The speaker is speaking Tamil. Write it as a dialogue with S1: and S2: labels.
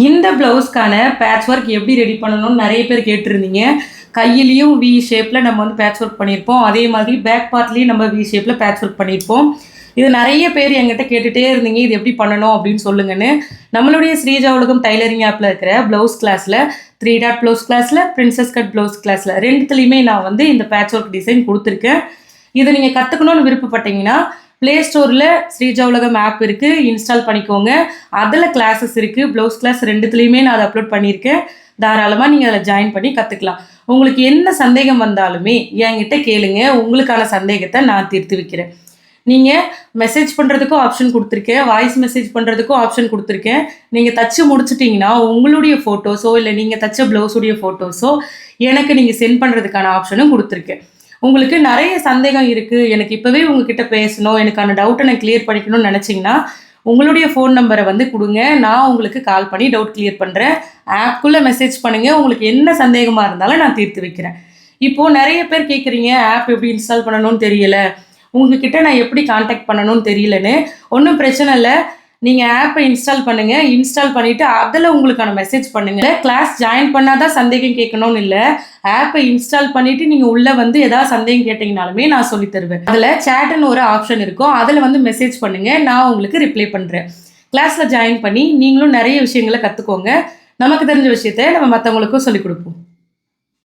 S1: இந்த ப்ளவுஸ்க்கான பேட்ச் ஒர்க் எப்படி ரெடி பண்ணணும்னு நிறைய பேர் கேட்டிருந்தீங்க. கையிலயும் வி ஷேப்பில் நம்ம வந்து பேட்ச் ஒர்க் பண்ணியிருப்போம். அதே மாதிரி பேக் பார்ட்லேயும் நம்ம வி ஷேப்பில் பேட்ச் ஒர்க் பண்ணியிருப்போம். இது நிறைய பேர் என்கிட்ட கேட்டுகிட்டே இருந்தீங்க, இது எப்படி பண்ணணும் அப்படின்னு சொல்லுங்கன்னு. நம்மளுடைய ஸ்ரீஜா உலகம் டைலரிங் ஆப்பில் இருக்கிற ப்ளவுஸ் கிளாஸில் 3 டாட் ப்ளவுஸ் கிளாஸில் பிரின்சஸ் கட் ப்ளவுஸ் கிளாஸில் ரெண்டுத்துலேயுமே நான் வந்து இந்த பேட்ச் ஒர்க் டிசைன் கொடுத்துருக்கேன். இதை நீங்கள் கற்றுக்கணும்னு விருப்பப்பட்டீங்கன்னா ப்ளே ஸ்டோரில் ஸ்ரீஜா உலகம் ஆப் இருக்குது, இன்ஸ்டால் பண்ணிக்கோங்க. அதில் கிளாஸஸ் இருக்குது, ப்ளவுஸ் கிளாஸ் ரெண்டுத்துலேயுமே நான் அதை அப்லோட் பண்ணியிருக்கேன். தாராளமாக நீங்கள் அதில் ஜாயின் பண்ணி கற்றுக்கலாம். உங்களுக்கு என்ன சந்தேகம் வந்தாலுமே என்கிட்ட கேளுங்க, உங்களுக்கான சந்தேகத்தை நான் தீர்த்து வைக்கிறேன். நீங்கள் மெசேஜ் பண்ணுறதுக்கும் ஆப்ஷன் கொடுத்துருக்கேன், வாய்ஸ் மெசேஜ் பண்ணுறதுக்கும் ஆப்ஷன் கொடுத்துருக்கேன். நீங்கள் தச்சு முடிச்சிட்டிங்கன்னா உங்களுடைய ஃபோட்டோஸோ இல்லை நீங்கள் தச்ச ப்ளவுஸுடைய ஃபோட்டோஸோ எனக்கு நீங்கள் சென்ட் பண்ணுறதுக்கான ஆப்ஷனும் கொடுத்துருக்கேன். உங்களுக்கு நிறைய சந்தேகம் இருக்குது, எனக்கு இப்போவே உங்ககிட்ட பேசணும், எனக்கான டவுட்டை நான் கிளியர் பண்ணிக்கணும்னு நினச்சிங்கன்னா உங்களுடைய ஃபோன் நம்பரை வந்து கொடுங்க, நான் உங்களுக்கு கால் பண்ணி டவுட் கிளியர் பண்ணுறேன். ஆப்குள்ளே மெசேஜ் பண்ணுங்கள், உங்களுக்கு என்ன சந்தேகமாக இருந்தாலும் நான் தீர்த்து வைக்கிறேன். இப்போது நிறைய பேர் கேட்குறீங்க, ஆப் எப்படி இன்ஸ்டால் பண்ணணும்னு தெரியலை, உங்ககிட்ட நான் எப்படி காண்டாக்ட் பண்ணணும்னு தெரியலன்னு. ஒன்றும் பிரச்சனை இல்லை, நீங்கள் ஆப்பை இன்ஸ்டால் பண்ணுங்கள். இன்ஸ்டால் பண்ணிவிட்டு அதில் உங்களுக்கான மெசேஜ் பண்ணுங்கள். கிளாஸ் ஜாயின் பண்ணால் தான் சந்தேகம் கேட்கணும்னு இல்லை, ஆப்பை இன்ஸ்டால் பண்ணிவிட்டு நீங்கள் உள்ளே வந்து ஏதாவது சந்தேகம் கேட்டிங்கனாலுமே நான் சொல்லித் தருவேன். அதில் சேட்டுன்னு ஒரு ஆப்ஷன் இருக்கும், அதில் வந்து மெசேஜ் பண்ணுங்கள், நான் உங்களுக்கு ரிப்ளை பண்ணுறேன். கிளாஸில் ஜாயின் பண்ணி நீங்களும் நிறைய விஷயங்களை கற்றுக்கோங்க. நமக்கு தெரிஞ்ச விஷயத்தை நம்ம மற்றவங்களுக்கும் சொல்லிக் கொடுப்போம்.